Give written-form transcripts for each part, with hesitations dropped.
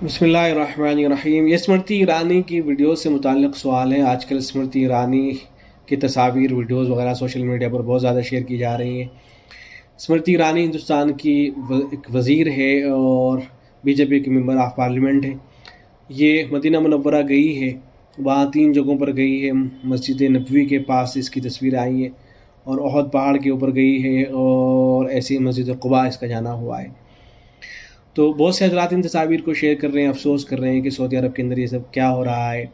بسم اللہ الرحمن الرحیم۔ یہ اسمرتی ایرانی کی ویڈیو سے متعلق سوال ہے۔ آج کل اسمرتی ایرانی کی تصاویر ویڈیوز وغیرہ سوشل میڈیا پر بہت زیادہ شیئر کی جا رہی ہیں۔ اسمرتی ایرانی ہندوستان کی ایک وزیر ہے اور بی جے پی کی ممبر آف پارلیمنٹ ہے۔ یہ مدینہ منورہ گئی ہے، وہاں 3 جگہوں پر گئی ہے۔ مسجد نبوی کے پاس اس کی تصویریں آئی ہیں اور احد پہاڑ کے اوپر گئی ہے، اور ایسی مسجد قباء اس کا جانا ہوا ہے۔ تو بہت سے حضرات ان تصاویر کو شیئر کر رہے ہیں، افسوس کر رہے ہیں کہ سعودی عرب کے اندر یہ سب کیا ہو رہا ہے،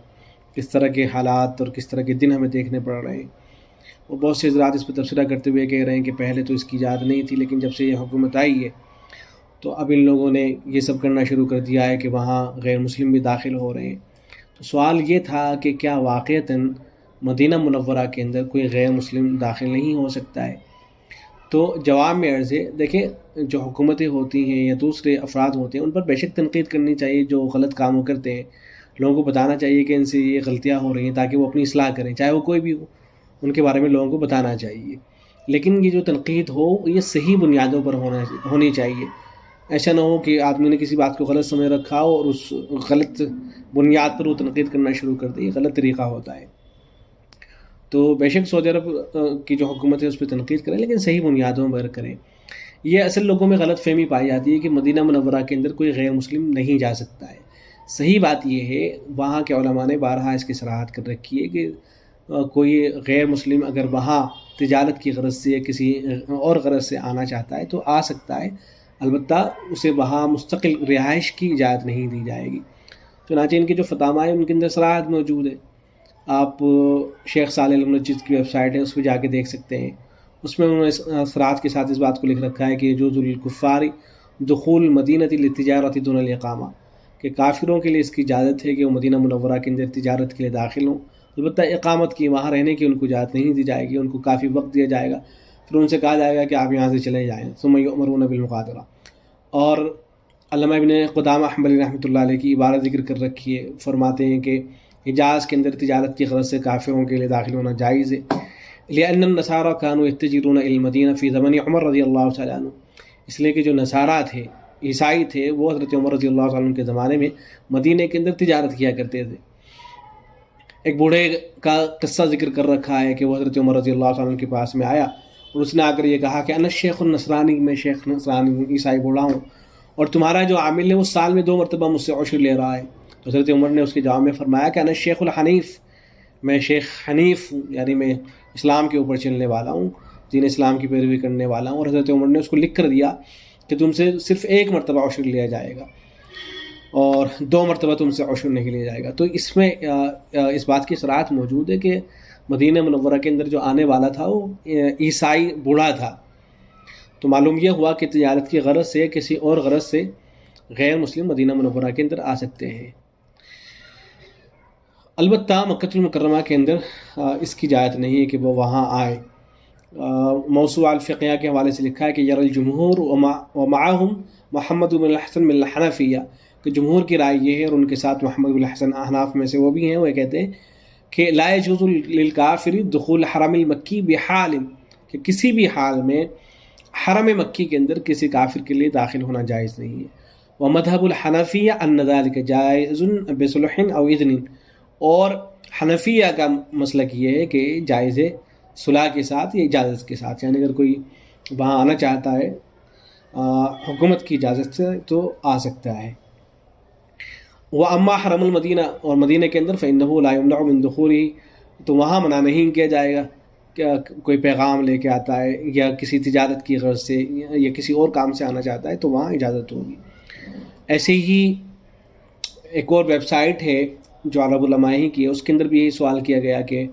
کس طرح کے حالات اور کس طرح کے دن ہمیں دیکھنے پڑ رہے ہیں۔ اور بہت سے حضرات اس پہ تبصرہ کرتے ہوئے کہہ رہے ہیں کہ پہلے تو اس کی اجازت نہیں تھی، لیکن جب سے یہ حکومت آئی ہے تو اب ان لوگوں نے یہ سب کرنا شروع کر دیا ہے کہ وہاں غیر مسلم بھی داخل ہو رہے ہیں۔ تو سوال یہ تھا کہ کیا واقعتاً مدینہ منورہ کے اندر کوئی غیر مسلم داخل نہیں ہو سکتا ہے؟ تو جواب میں عرض ہے، دیکھیں، جو حکومتیں ہوتی ہیں یا دوسرے افراد ہوتے ہیں ان پر بے شک تنقید کرنی چاہیے۔ جو غلط کاموں کرتے ہیں لوگوں کو بتانا چاہیے کہ ان سے یہ غلطیاں ہو رہی ہیں، تاکہ وہ اپنی اصلاح کریں، چاہے وہ کوئی بھی ہو، ان کے بارے میں لوگوں کو بتانا چاہیے۔ لیکن یہ جو تنقید ہو یہ صحیح بنیادوں پر ہونی چاہیے۔ ایسا نہ ہو کہ آدمی نے کسی بات کو غلط سمجھ رکھا ہو اور اس غلط بنیاد پر وہ تنقید کرنا شروع کر دے، یہ غلط طریقہ ہوتا ہے۔ تو بے شک سعودی عرب کی جو حکومت ہے اس پہ تنقید کریں، لیکن صحیح بنیادوں پر کریں۔ یہ اصل لوگوں میں غلط فہمی پائی جاتی ہے کہ مدینہ منورہ کے اندر کوئی غیر مسلم نہیں جا سکتا ہے۔ صحیح بات یہ ہے، وہاں کے علماء نے بارہا اس کی صراحت کر رکھی ہے کہ کوئی غیر مسلم اگر وہاں تجارت کی غرض سے یا کسی اور غرض سے آنا چاہتا ہے تو آ سکتا ہے، البتہ اسے وہاں مستقل رہائش کی اجازت نہیں دی جائے گی۔ چنانچہ ان کے جو فتاویٰ ہیں ان کے اندر صراحت موجود ہے۔ آپ شیخ صالح المنجد کی ویب سائٹ ہے، اس پہ جا کے دیکھ سکتے ہیں۔ اس میں انہوں نے صراحت کے ساتھ اس بات کو لکھ رکھا ہے کہ یجوز للکفار دخول مدینہ للتجارۃ دون الاقامہ، کہ کافروں کے لیے اس کی اجازت ہے کہ وہ مدینہ منورہ کے اندر تجارت کے لیے داخل ہوں، البتہ اقامت کی، وہاں رہنے کی ان کو اجازت نہیں دی جائے گی۔ ان کو کافی وقت دیا جائے گا، پھر ان سے کہا جائے گا کہ آپ یہاں سے چلے جائیں۔ ثم یؤمرون بالمغادرہ۔ اور علامہ ابن قدامہ حنبلی رحمۃ اللہ علیہ کی عبارت ذکر کر رکھی ہے، فرماتے ہیں کہ حجاز کے اندر تجارت کی غرض سے کافروں کے لیے داخل ہونا جائز ہے، لأن النصارى كانوا يتجرون إلى المدینہ فی زمن عمر رضی اللہ تعالیٰ عنہ، اس لیے کہ جو نصارہ تھے، عیسائی تھے، وہ حضرت عمر رضی اللہ تعالیٰ عنہ کے زمانے میں مدینہ کے اندر تجارت کیا کرتے تھے۔ ایک بوڑھے کا قصہ ذکر کر رکھا ہے کہ وہ حضرت عمر رضی اللہ تعالیٰ عنہ کے پاس میں آیا اور اس نے آ کر یہ کہا کہ انا شیخ النصرانی، میں شیخ نصرانی ہوں، عیسائی بوڑھا ہوں، اور تمہارا جو عامل ہے وہ سال میں 2 مرتبہ مجھ سے عشر لے رہا ہے۔ تو حضرت عمر نے اس کے جواب میں فرمایا کہ انا شیخ الحنیف، میں شیخ حنیف ہوں، یعنی میں اسلام کے اوپر چلنے والا ہوں، دین اسلام کی پیروی کرنے والا ہوں۔ اور حضرت عمر نے اس کو لکھ کر دیا کہ تم سے صرف 1 مرتبہ عشر لیا جائے گا اور 2 مرتبہ تم سے عشر نہیں لیا جائے گا۔ تو اس میں اس بات کی صراحت موجود ہے کہ مدینہ منورہ کے اندر جو آنے والا تھا وہ عیسائی بوڑھا تھا۔ تو معلوم یہ ہوا کہ تجارت کی غرض سے کسی اور غرض سے غیر مسلم مدینہ منورہ کے اندر آ سکتے ہیں۔ البتہ مکہ المکرمہ کے اندر اس کی اجازت نہیں ہے کہ وہ وہاں آئے۔ موسوعہ الفقیہ کے حوالے سے لکھا ہے کہ یر الجمہور ومعہم محمد بن الحسن من الحنفیہ، کہ جمہور کی رائے یہ ہے اور ان کے ساتھ محمد بن الحسن احناف میں سے وہ بھی ہیں، وہ کہتے ہیں کہ لا یجوز للکافر دخول حرم المکی بحال، کہ کسی بھی حال میں حرم مکی کے اندر کسی کافر کے لیے داخل ہونا جائز نہیں ہے۔ ومذہب الحنفیہ ان ذلک جائز بصلح او اذن، اور حنفیہ کا مسلک یہ ہے کہ جائز ہے صلح کے ساتھ یا اجازت کے ساتھ، یعنی اگر کوئی وہاں آنا چاہتا ہے حکومت کی اجازت سے تو آ سکتا ہے۔ وَأَمَّا حرم المدینہ، اور مدینہ کے اندر فَإِنَّهُ لَا يُمْنَعُ مِن دُخُولِهِ، تو وہاں منع نہیں کیا جائے گا کہ کوئی پیغام لے کے آتا ہے یا کسی تجارت کی غرض سے یا کسی اور کام سے آنا چاہتا ہے تو وہاں اجازت ہوگی۔ ایسے ہی ایک اور ویب سائٹ ہے جو عرب علماء کی ہے، اس کے اندر بھی یہی سوال کیا گیا کہ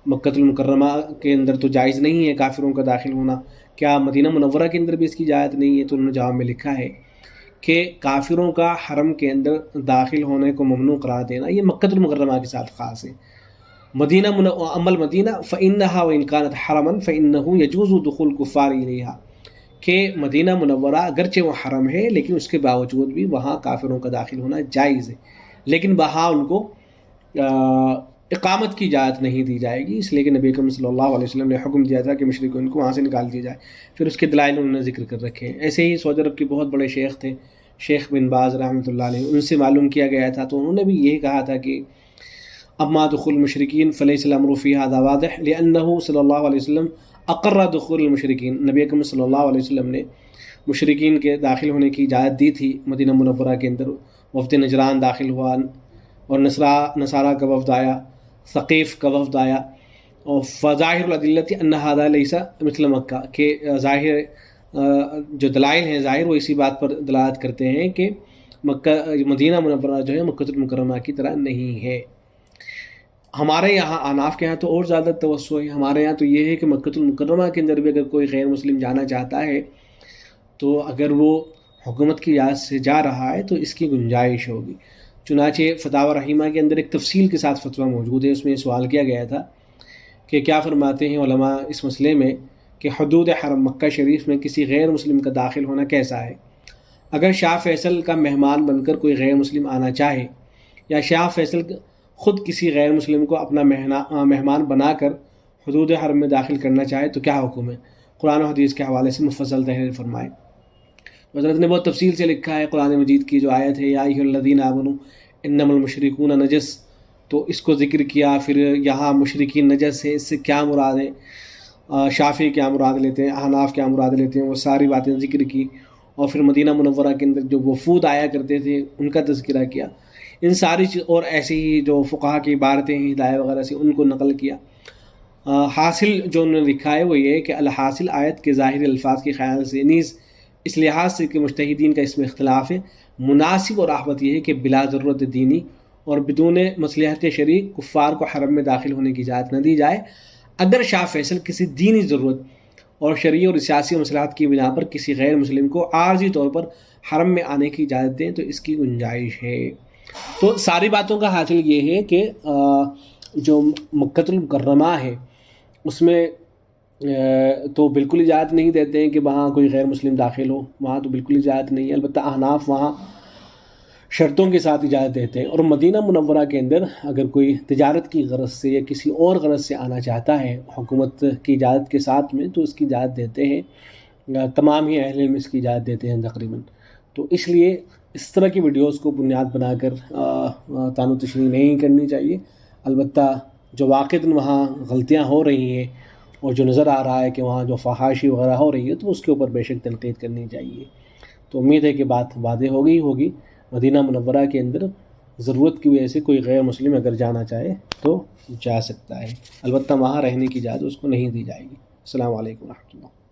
مکہ المکرمہ کے اندر تو جائز نہیں ہے کافروں کا داخل ہونا، کیا مدینہ منورہ کے اندر بھی اس کی اجازت نہیں ہے؟ تو انہوں نے جواب میں لکھا ہے کہ کافروں کا حرم کے اندر داخل ہونے کو ممنوع قرار دینا یہ مکہ المکرمہ کے ساتھ خاص ہے۔ مدینہ اما المدینہ فإنها وإن كانت حرما فإنه يجوز دخول الكفار إليها، کہ مدینہ منورہ اگرچہ وہ حرم ہے لیکن اس کے باوجود بھی وہاں کافروں کا داخل ہونا جائز ہے، لیکن وہاں ان کو اقامت کی اجازت نہیں دی جائے گی، اس لیے کہ نبی اکرم صلی اللہ علیہ وسلم نے حکم دیا تھا کہ مشرکین کو وہاں سے نکال دیا جائے۔ پھر اس کے دلائل انہوں نے ذکر کر رکھے ہیں۔ ایسے ہی سعودی عرب کے بہت بڑے شیخ تھے شیخ بن باز رحمۃ اللہ علیہ، ان سے معلوم کیا گیا تھا، تو انہوں نے بھی یہی کہا تھا کہ اما دخول المشرکین فلیس الامر فی ھذا واضح لانہ صلی اللہ علیہ وسلم اقر دخول المشرکین، نبی اکرم صلی اللہ علیہ وسلم نے مشرکین کے داخل ہونے کی اجازت دی تھی مدینہ منورہ کے اندر۔ وفد نجران داخل ہوا اور نصارہ کا وفد آیا، ثقیف کا وفد آیا، اور فظاہر الادلۃ ان ھذا لیس مثل مکہ، کہ ظاہر جو دلائل ہیں ظاہر وہ اسی بات پر دلالت کرتے ہیں کہ مدینہ منورہ جو ہے مکہ المکرمہ کی طرح نہیں ہے۔ ہمارے یہاں احناف کے یہاں تو اور زیادہ توسع ہے، ہمارے یہاں تو یہ ہے کہ مکہ المکرمہ کے اندر بھی اگر کوئی غیر مسلم جانا چاہتا ہے تو اگر وہ حکومت کی اجازت سے جا رہا ہے تو اس کی گنجائش ہوگی۔ چنانچہ فتاوی رحیمہ کے اندر ایک تفصیل کے ساتھ فتویٰ موجود ہے، اس میں یہ سوال کیا گیا تھا کہ کیا فرماتے ہیں علماء اس مسئلے میں کہ حدود حرم مکہ شریف میں کسی غیر مسلم کا داخل ہونا کیسا ہے؟ اگر شاہ فیصل کا مہمان بن کر کوئی غیر مسلم آنا چاہے یا شاہ فیصل خود کسی غیر مسلم کو اپنا مہمان بنا کر حدود حرم میں داخل کرنا چاہے تو کیا حکم ہے؟ قرآن و حدیث کے حوالے سے مفصل تحریر فرمائے۔ حضرت نے بہت تفصیل سے لکھا ہے، قرآن مجید کی جو آیت ہے یا ایھا الذین آمنوا انما المشرکون نجس، تو اس کو ذکر کیا، پھر یہاں مشرکین نجس ہے، اس سے کیا مراد ہے، شافعی کیا مراد لیتے ہیں، احناف کیا مراد لیتے ہیں، وہ ساری باتیں ذکر کی، اور پھر مدینہ منورہ کے اندر جو وفود آیا کرتے تھے ان کا تذکرہ کیا، ان ساری اور ایسی ہی جو فقہا کی عبارتیں ہیں ہدایہ وغیرہ سے ان کو نقل کیا۔ حاصل جو انہوں نے لکھا ہے وہ یہ ہے کہ الحاصل آیت کے ظاہری الفاظ کے خیال سے نیز اس لحاظ سے کہ مجتہدین کا اس میں اختلاف ہے، مناسب اور احوط یہ ہے کہ بلا ضرورت دینی اور بدون مصلحت شرعی کفار کو حرم میں داخل ہونے کی اجازت نہ دی جائے۔ اگر شاہ فیصل کسی دینی ضرورت اور شرعی اور سیاسی مصلحت کی بنا پر کسی غیر مسلم کو عارضی طور پر حرم میں آنے کی اجازت دیں تو اس کی گنجائش ہے۔ تو ساری باتوں کا حاصل یہ ہے کہ جو مکہ المکرمہ ہے اس میں تو بالکل اجازت نہیں دیتے ہیں کہ وہاں کوئی غیر مسلم داخل ہو، وہاں تو بالکل اجازت نہیں ہے، البتہ احناف وہاں شرطوں کے ساتھ اجازت دیتے ہیں۔ اور مدینہ منورہ کے اندر اگر کوئی تجارت کی غرض سے یا کسی اور غرض سے آنا چاہتا ہے حکومت کی اجازت کے ساتھ میں تو اس کی اجازت دیتے ہیں، تمام ہی اہل علم اس کی اجازت دیتے ہیں تقریباً۔ تو اس لیے اس طرح کی ویڈیوز کو بنیاد بنا کر طعن و تشنیع نہیں کرنی چاہیے، البتہ جو واقعتاً وہاں غلطیاں ہو رہی ہیں اور جو نظر آ رہا ہے کہ وہاں جو فحاشی وغیرہ ہو رہی ہے تو اس کے اوپر بے شک تنقید کرنی چاہیے۔ تو امید ہے کہ بات واضح ہوگی۔ مدینہ منورہ کے اندر ضرورت کی وجہ سے کوئی غیر مسلم اگر جانا چاہے تو جا سکتا ہے، البتہ وہاں رہنے کی اجازت اس کو نہیں دی جائے گی۔ السلام علیکم ورحمۃ اللہ۔